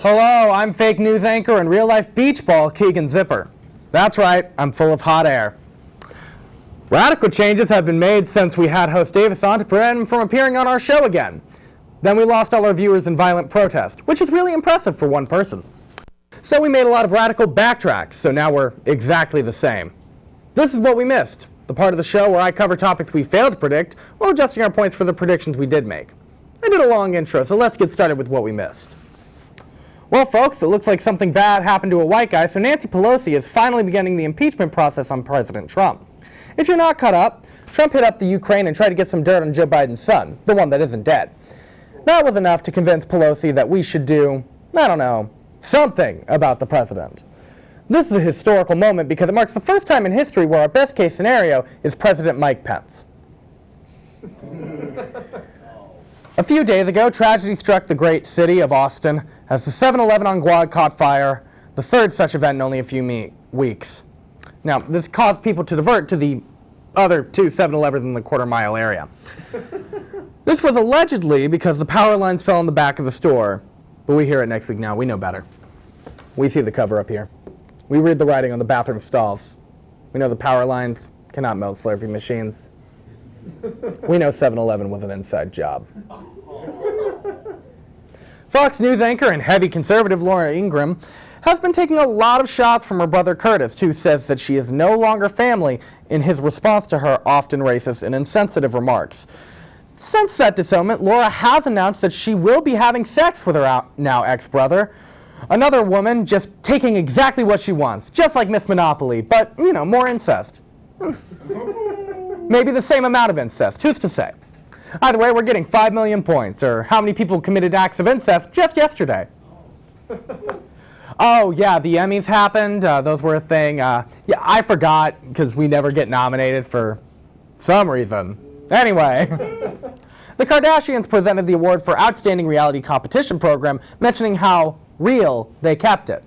Hello, I'm fake news anchor and real-life beach ball Keegan Zipper. That's right, I'm full of hot air. Radical changes have been made since we had host Davis on to prevent him from appearing on our show again. Then we lost all our viewers in violent protest, which is really impressive for one person. So we made a lot of radical backtracks, so now we're exactly the same. This is what we missed, the part of the show where I cover topics we failed to predict while adjusting our points for the predictions we did make. I did a long intro, so let's get started with what we missed. Well, folks, it looks like something bad happened to a white guy, so Nancy Pelosi is finally beginning the impeachment process on President Trump. If you're not caught up, Trump hit up the Ukraine and tried to get some dirt on Joe Biden's son, the one that isn't dead. That was enough to convince Pelosi that we should do, I don't know, something about the president. This is a historical moment because it marks the first time in history where our best case scenario is President Mike Pence. A few days ago, tragedy struck the great city of Austin as the 7-Eleven on Guad caught fire, the third such event in only a few weeks. Now, this caused people to divert to the other two 7-Elevens in the quarter-mile area. This was allegedly because the power lines fell in the back of the store, but we hear it next week now. We know better. We see the cover up here. We read the writing on the bathroom stalls. We know the power lines cannot melt Slurpee machines. We know 7-Eleven was an inside job. Fox News anchor and heavy conservative Laura Ingraham has been taking a lot of shots from her brother Curtis, who says that she is no longer family in his response to her often racist and insensitive remarks. Since that disownment, Laura has announced that she will be having sex with her now ex-brother. Another woman just taking exactly what she wants, just like Miss Monopoly, but, you know, more incest. Maybe the same amount of incest, who's to say? Either way, we're getting 5 million points, or how many people committed acts of incest just yesterday. Oh, yeah, the Emmys happened. Those were a thing. Yeah, I forgot, because we never get nominated for some reason. Anyway, the Kardashians presented the award for Outstanding Reality Competition Program, mentioning how real they kept it.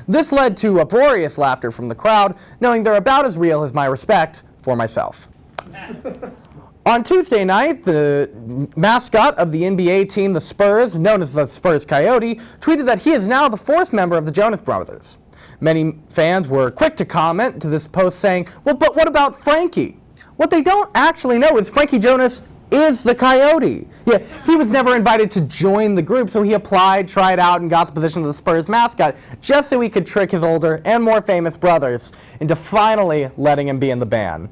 This led to uproarious laughter from the crowd, knowing they're about as real as my respect for myself. On Tuesday night, the mascot of the NBA team, the Spurs, known as the Spurs Coyote, tweeted that he is now the fourth member of the Jonas Brothers. Many fans were quick to comment to this post saying, well, but what about Frankie? What they don't actually know is Frankie Jonas is the Coyote. Yeah, he was never invited to join the group, so he applied, tried out, and got the position of the Spurs mascot just so he could trick his older and more famous brothers into finally letting him be in the band.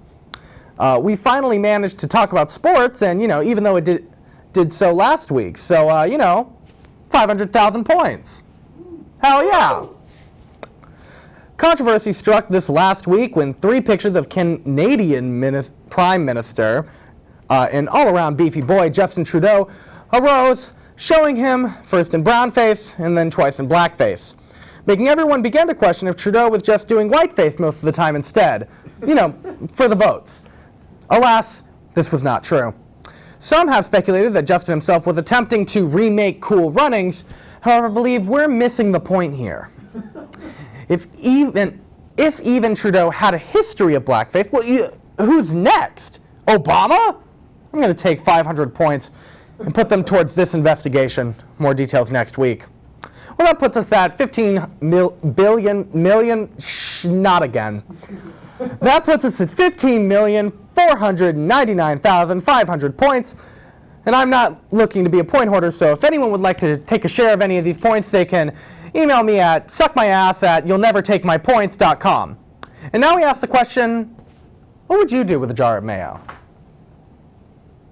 We finally managed to talk about sports, and, you know, even though it did so last week. So, you know, 500,000 points. Hell yeah. Controversy struck this last week when 3 pictures of Canadian Prime Minister, an all-around beefy boy, Justin Trudeau, arose, showing him first in brownface and then twice in blackface, making everyone begin to question if Trudeau was just doing whiteface most of the time instead, you know, for the votes. Alas, this was not true. Some have speculated that Justin himself was attempting to remake Cool Runnings, however, I believe we're missing the point here. If even Trudeau had a history of blackface, well, who's next? Obama? I'm going to take 500 points and put them towards this investigation. More details next week. Well, that puts us at 15 million, not again. That puts us at 15,499,500 points. And I'm not looking to be a point hoarder, so if anyone would like to take a share of any of these points, they can email me at suckmyass@you'llnevertakemypoints.com. And now we ask the question, what would you do with a jar of mayo?